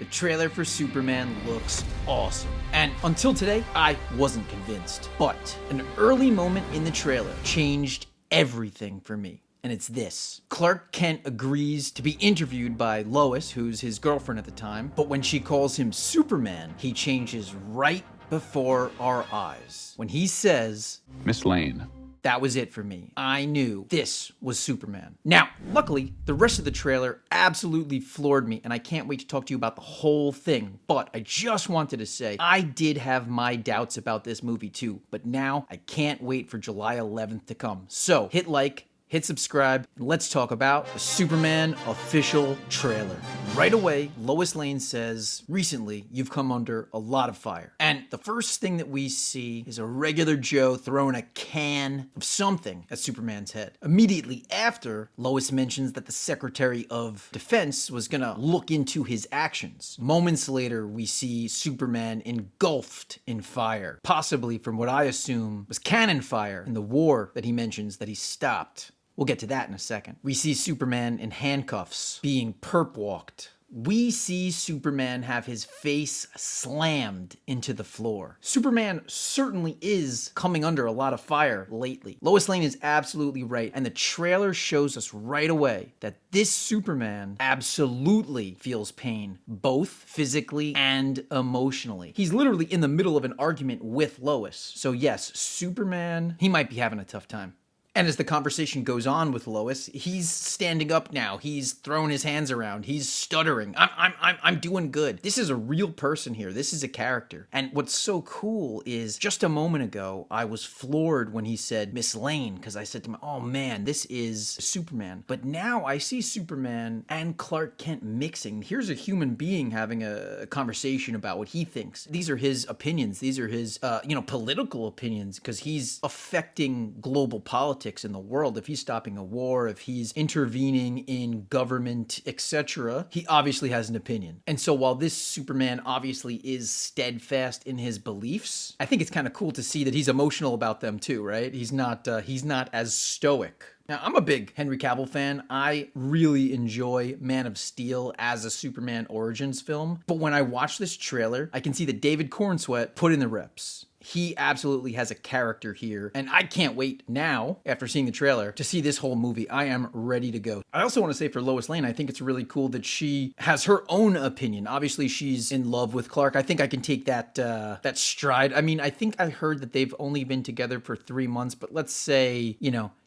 The trailer for Superman looks awesome. And until today, I wasn't convinced. But an early moment in the trailer changed everything for me. And it's this. Clark Kent agrees to be interviewed by Lois, who's his girlfriend at the time. But when she calls him Superman, he changes right before our eyes. When he says, Miss Lane. That was it for me. I knew this was Superman. Now, luckily, the rest of the trailer absolutely floored me, and I can't wait to talk to you about the whole thing. But I just wanted to say, I did have my doubts about this movie too, but now I can't wait for July 11th to come. So, hit like, hit subscribe, and let's talk about the Superman official trailer. Right away, Lois Lane says, recently, you've come under a lot of fire. And the first thing that we see is a regular Joe throwing a can of something at Superman's head. Immediately after, Lois mentions that the Secretary of Defense was gonna look into his actions. Moments later, we see Superman engulfed in fire, possibly from what I assume was cannon fire in the war that he mentions that he stopped. We'll get to that in a second. We see Superman in handcuffs, being perp-walked. We see Superman have his face slammed into the floor. Superman certainly is coming under a lot of fire lately. Lois Lane is absolutely right, and the trailer shows us right away that this Superman absolutely feels pain, both physically and emotionally. He's literally in the middle of an argument with Lois. So yes, Superman, he might be having a tough time. And as the conversation goes on with Lois, he's standing up now. He's throwing his hands around. He's stuttering. I'm doing good. This is a real person here. This is a character. And what's so cool is just a moment ago, I was floored when he said Miss Lane, because I said to him, oh man, this is Superman. But now I see Superman and Clark Kent mixing. Here's a human being having a conversation about what he thinks. These are his opinions. These are his, political opinions, because he's affecting global politics in the world. If he's stopping a war, if he's intervening in government, etc., he obviously has an opinion. And so while this Superman obviously is steadfast in his beliefs, I think it's kind of cool to see that he's emotional about them too, right? He's not as stoic. Now, I'm a big Henry Cavill fan. I really enjoy Man of Steel as a Superman origins film. But when I watch this trailer, I can see that David Cornsweet put in the reps. He absolutely has a character here, and I can't wait now, after seeing the trailer, to see this whole movie. I am ready to go. I also want to say for Lois Lane, I think it's really cool that she has her own opinion. Obviously, she's in love with Clark. I think I can take that stride. I mean, I think I heard that they've only been together for 3 months, but let's say,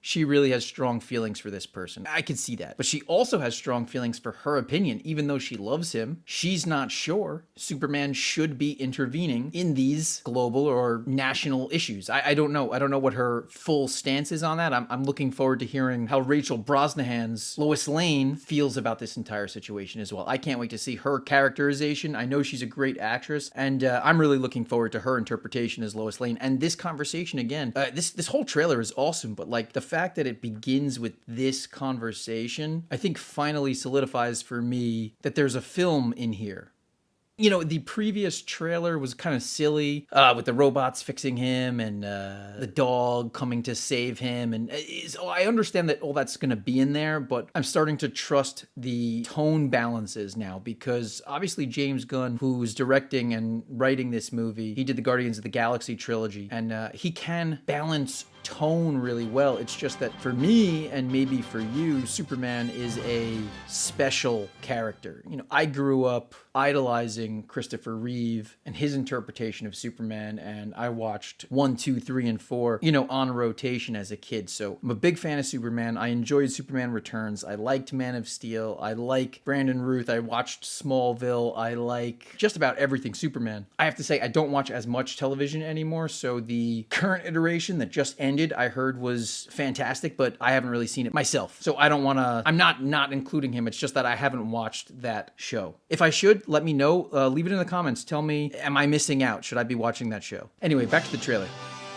she really has strong feelings for this person. I can see that. But she also has strong feelings for her opinion. Even though she loves him, she's not sure Superman should be intervening in these global or national issues. I don't know. I don't know what her full stance is on that. I'm looking forward to hearing how Rachel Brosnahan's Lois Lane feels about this entire situation as well. I can't wait to see her characterization. I know she's a great actress, and I'm really looking forward to her interpretation as Lois Lane. And this conversation again, this whole trailer is awesome, but like the fact that it begins with this conversation, I think finally solidifies for me that there's a film in here. The previous trailer was kind of silly with the robots fixing him and the dog coming to save him. And so I understand that all that's going to be in there, but I'm starting to trust the tone balances now, because obviously James Gunn, who's directing and writing this movie, he did the Guardians of the Galaxy trilogy, and he can balance tone really well. It's just that for me, and maybe for you, Superman is a special character. I grew up idolizing Christopher Reeve and his interpretation of Superman, and I watched 1, 2, 3, and 4, on rotation as a kid. So I'm a big fan of Superman. I enjoyed Superman Returns. I liked Man of Steel. I like Brandon Routh. I watched Smallville. I like just about everything Superman. I have to say, I don't watch as much television anymore, so the current iteration that just ended, I heard was fantastic, but I haven't really seen it myself. So I don't want to, I'm not including him. It's just that I haven't watched that show. If I should, let me know. Leave it in the comments. Tell me, am I missing out? Should I be watching that show? Anyway, back to the trailer.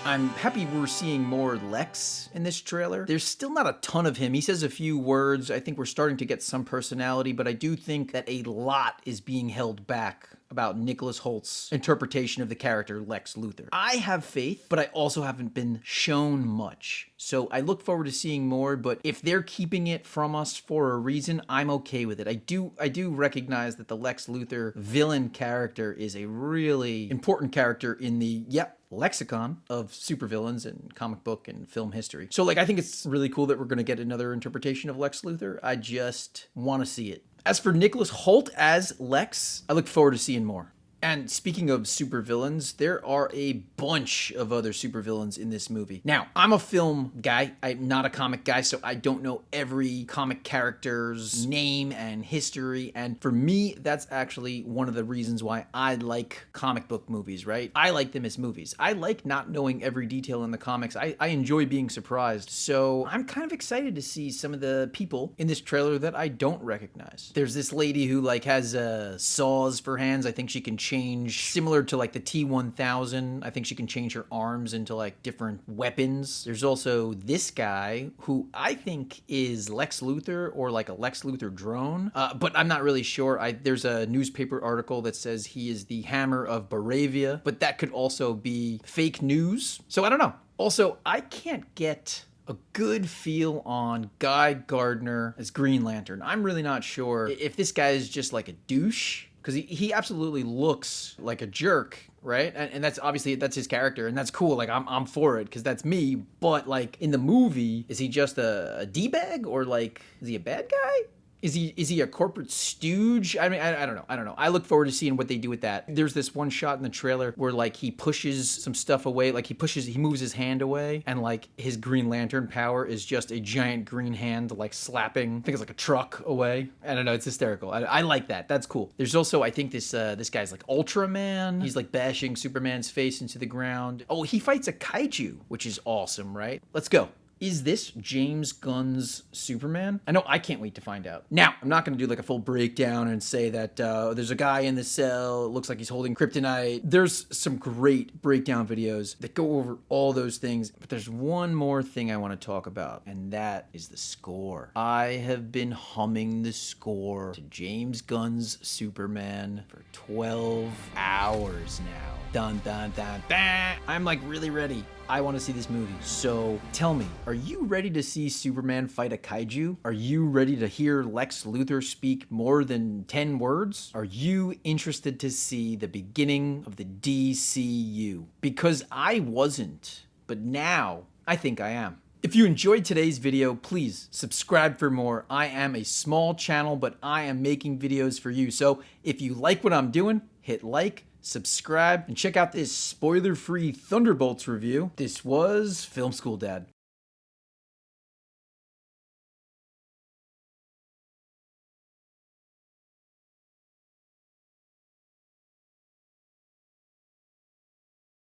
I'm happy we're seeing more Lex in this trailer. There's still not a ton of him. He says a few words. I think we're starting to get some personality, but I do think that a lot is being held back about Nicholas Holt's interpretation of the character Lex Luthor. I have faith, but I also haven't been shown much. So I look forward to seeing more, but if they're keeping it from us for a reason, I'm okay with it. I do recognize that the Lex Luthor villain character is a really important character in the, lexicon of supervillains in comic book and film history. So like, I think it's really cool that we're going to get another interpretation of Lex Luthor. I just want to see it. As for Nicholas Hoult as Lex, I look forward to seeing more. And speaking of supervillains, there are a bunch of other supervillains in this movie. Now, I'm a film guy. I'm not a comic guy, so I don't know every comic character's name and history. And for me, that's actually one of the reasons why I like comic book movies, right? I like them as movies. I like not knowing every detail in the comics. I enjoy being surprised. So I'm kind of excited to see some of the people in this trailer that I don't recognize. There's this lady who like has saws for hands. I think she can change, similar to like the T-1000. I think she can change her arms into like different weapons. There's also this guy who I think is Lex Luthor or like a Lex Luthor drone, but I'm not really sure. There's a newspaper article that says he is the Hammer of Baravia, but that could also be fake news. So I don't know. Also, I can't get a good feel on Guy Gardner as Green Lantern. I'm really not sure if this guy is just like a douche, because he absolutely looks like a jerk, right? And that's obviously, that's his character, and that's cool. Like, I'm for it, because that's me. But, like, in the movie, is he just a D-bag? Or, like, is he a bad guy? Is he a corporate stooge? I mean, I don't know. I look forward to seeing what they do with that. There's this one shot in the trailer where like he pushes some stuff away, like he moves his hand away, and like his Green Lantern power is just a giant green hand like slapping, I think it's like a truck away. I don't know, it's hysterical. I like that. That's cool. There's also, I think this guy's like Ultraman. He's like bashing Superman's face into the ground. Oh, he fights a kaiju, which is awesome, right? Let's go. Is this James Gunn's Superman? I know I can't wait to find out. Now, I'm not going to do like a full breakdown and say that there's a guy in the cell, it looks like he's holding kryptonite. There's some great breakdown videos that go over all those things, but there's one more thing I want to talk about, and that is the score. I have been humming the score to James Gunn's Superman for 12 hours now. Dun, dun, dun, dun. I'm like really ready. I want to see this movie. So tell me, are you ready to see Superman fight a kaiju? Are you ready to hear Lex Luthor speak more than 10 words? Are you interested to see the beginning of the DCU? Because I wasn't, but now I think I am. If you enjoyed today's video, please subscribe for more. I am a small channel, but I am making videos for you. So if you like what I'm doing, hit like, subscribe, and check out this spoiler-free Thunderbolts review. This was Film School Dad.